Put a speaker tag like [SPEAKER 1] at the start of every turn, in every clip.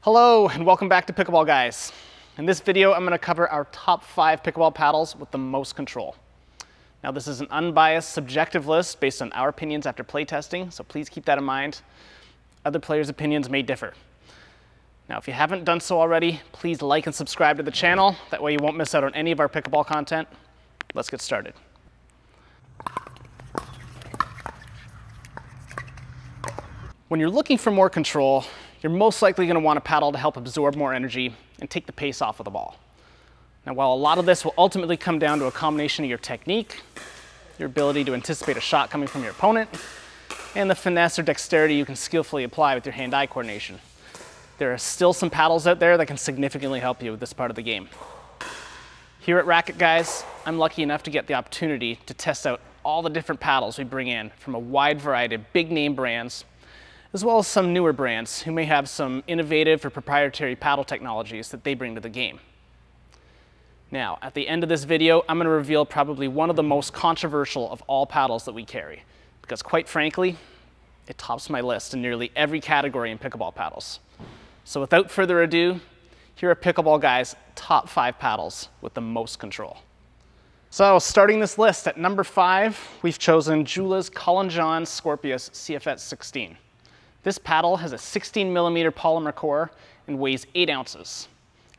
[SPEAKER 1] Hello and welcome back to Pickleball Guys. In this video, I'm going to cover our top 5 pickleball paddles with the most control. Now this is an unbiased, subjective list based on our opinions after playtesting, so please keep that in mind. Other players' opinions may differ. Now if you haven't done so already, please like and subscribe to the channel. That way you won't miss out on any of our pickleball content. Let's get started. When you're looking for more control, you're most likely going to want a paddle to help absorb more energy and take the pace off of the ball. Now, while a lot of this will ultimately come down to a combination of your technique, your ability to anticipate a shot coming from your opponent, and the finesse or dexterity you can skillfully apply with your hand-eye coordination, there are still some paddles out there that can significantly help you with this part of the game. Here at RacquetGuys, I'm lucky enough to get the opportunity to test out all the different paddles we bring in from a wide variety of big-name brands, as well as some newer brands who may have some innovative or proprietary paddle technologies that they bring to the game. Now, at the end of this video, I'm going to reveal probably one of the most controversial of all paddles that we carry, because quite frankly, it tops my list in nearly every category in pickleball paddles. So without further ado, here are Pickleball Guys' top 5 paddles with the most control. So starting this list at number 5, we've chosen Joola's Collin Scorpeus CFS 16. This paddle has a 16mm polymer core and weighs 8 ounces.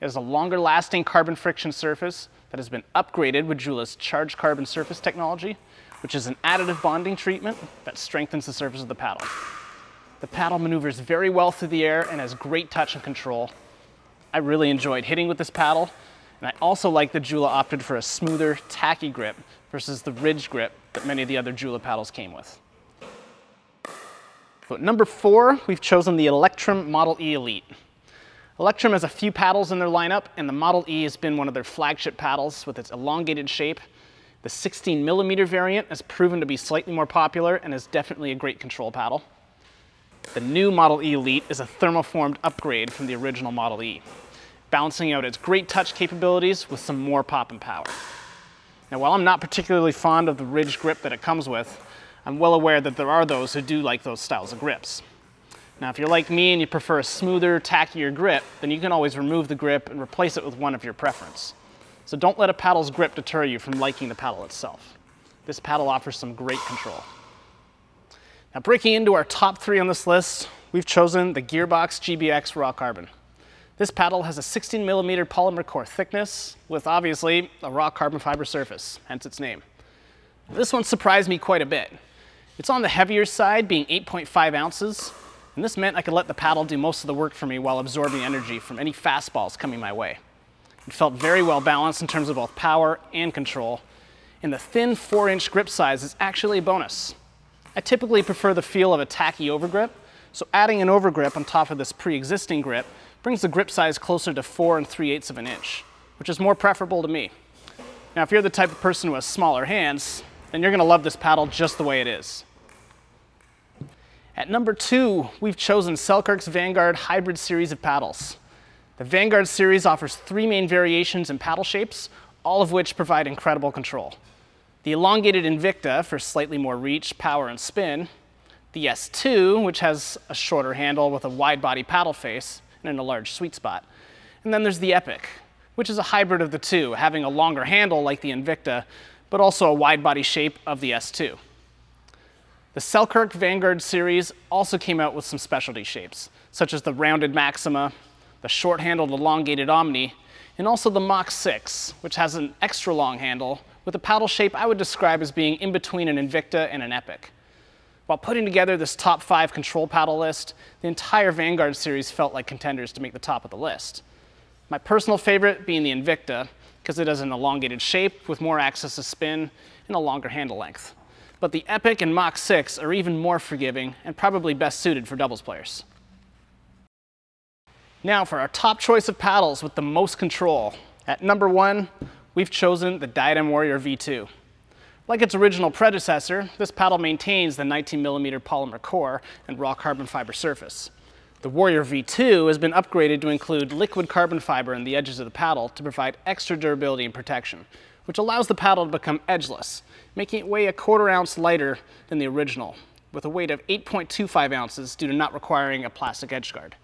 [SPEAKER 1] It has a longer lasting carbon friction surface that has been upgraded with Joola's charged carbon surface technology, which is an additive bonding treatment that strengthens the surface of the paddle. The paddle maneuvers very well through the air and has great touch and control. I really enjoyed hitting with this paddle, and I also like that Joola opted for a smoother, tacky grip versus the ridged grip that many of the other Joola paddles came with. So at number 4, we've chosen the Electrum Model E Elite. Electrum has a few paddles in their lineup, and the Model E has been one of their flagship paddles with its elongated shape. The 16mm variant has proven to be slightly more popular and is definitely a great control paddle. The new Model E Elite is a thermoformed upgrade from the original Model E, balancing out its great touch capabilities with some more pop and power. Now, while I'm not particularly fond of the ridged grip that it comes with, I'm well aware that there are those who do like those styles of grips. Now, if you're like me and you prefer a smoother, tackier grip, then you can always remove the grip and replace it with one of your preference. So don't let a paddle's grip deter you from liking the paddle itself. This paddle offers some great control. Now, breaking into our top 3 on this list, we've chosen the Gearbox GBX Raw Carbon. This paddle has a 16mm polymer core thickness with, obviously, a raw carbon fiber surface, hence its name. This one surprised me quite a bit. It's on the heavier side, being 8.5 ounces, and this meant I could let the paddle do most of the work for me while absorbing energy from any fastballs coming my way. It felt very well balanced in terms of both power and control, and the thin 4-inch grip size is actually a bonus. I typically prefer the feel of a tacky overgrip, so adding an overgrip on top of this pre-existing grip brings the grip size closer to 4 3/8 of an inch, which is more preferable to me. Now, if you're the type of person who has smaller hands, then you're going to love this paddle just the way it is. At number 2, we've chosen Selkirk's Vanguard hybrid series of paddles. The Vanguard series offers 3 main variations in paddle shapes, all of which provide incredible control. The elongated Invicta for slightly more reach, power, and spin. The S2, which has a shorter handle with a wide body paddle face and a large sweet spot. And then there's the Epic, which is a hybrid of the two, having a longer handle like the Invicta, but also a wide body shape of the S2. The Selkirk Vanguard series also came out with some specialty shapes, such as the rounded Maxima, the short-handled elongated Omni, and also the Mach 6, which has an extra long handle with a paddle shape I would describe as being in between an Invicta and an Epic. While putting together this top 5 control paddle list, the entire Vanguard series felt like contenders to make the top of the list. My personal favorite being the Invicta, because it has an elongated shape with more access to spin and a longer handle length. But the Epic and Mach 6 are even more forgiving and probably best suited for doubles players. Now for our top choice of paddles with the most control. At number 1, we've chosen the Diadem Warrior V2. Like its original predecessor, this paddle maintains the 19mm polymer core and raw carbon fiber surface. The Warrior V2 has been upgraded to include liquid carbon fiber in the edges of the paddle to provide extra durability and protection, which allows the paddle to become edgeless, making it weigh a 1/4 ounce lighter than the original, with a weight of 8.25 ounces due to not requiring a plastic edge guard.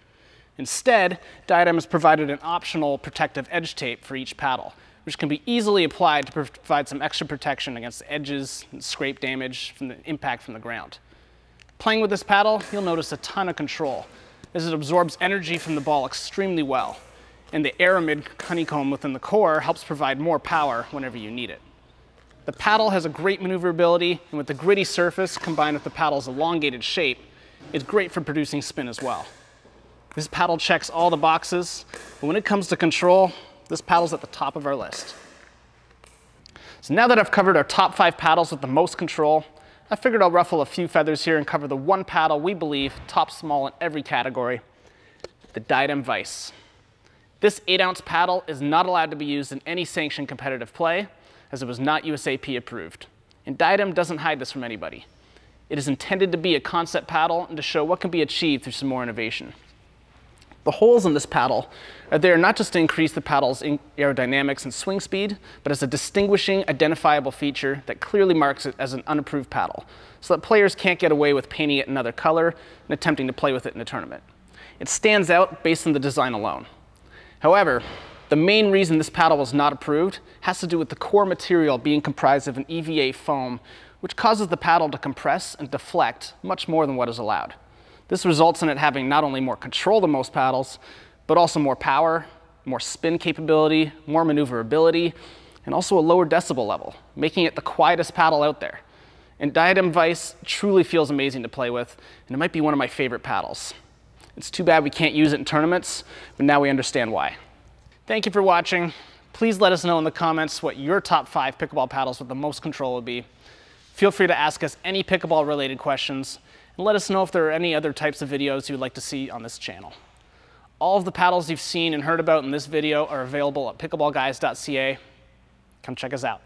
[SPEAKER 1] Instead, Diadem has provided an optional protective edge tape for each paddle, which can be easily applied to provide some extra protection against edges and scrape damage from the impact from the ground. Playing with this paddle, you'll notice a ton of control, as it absorbs energy from the ball extremely well, and the aramid honeycomb within the core helps provide more power whenever you need it. The paddle has a great maneuverability, and with the gritty surface combined with the paddle's elongated shape, it's great for producing spin as well. This paddle checks all the boxes, but when it comes to control, this paddle's at the top of our list. So now that I've covered our top 5 paddles with the most control, I figured I'll ruffle a few feathers here and cover the one paddle we believe tops small in every category, the Diadem Vice. This 8-ounce paddle is not allowed to be used in any sanctioned competitive play, as it was not USAP approved. And Diadem doesn't hide this from anybody. It is intended to be a concept paddle and to show what can be achieved through some more innovation. The holes in this paddle are there not just to increase the paddle's aerodynamics and swing speed, but as a distinguishing, identifiable feature that clearly marks it as an unapproved paddle, so that players can't get away with painting it another color and attempting to play with it in a tournament. It stands out based on the design alone. However, the main reason this paddle was not approved has to do with the core material being comprised of an EVA foam, which causes the paddle to compress and deflect much more than what is allowed. This results in it having not only more control than most paddles, but also more power, more spin capability, more maneuverability, and also a lower decibel level, making it the quietest paddle out there. And Diadem Vice truly feels amazing to play with, and it might be one of my favorite paddles. It's too bad we can't use it in tournaments, but now we understand why. Thank you for watching. Please let us know in the comments what your top 5 pickleball paddles with the most control would be. Feel free to ask us any pickleball related questions, and let us know if there are any other types of videos you would like to see on this channel. All of the paddles you've seen and heard about in this video are available at pickleballguys.ca. Come check us out.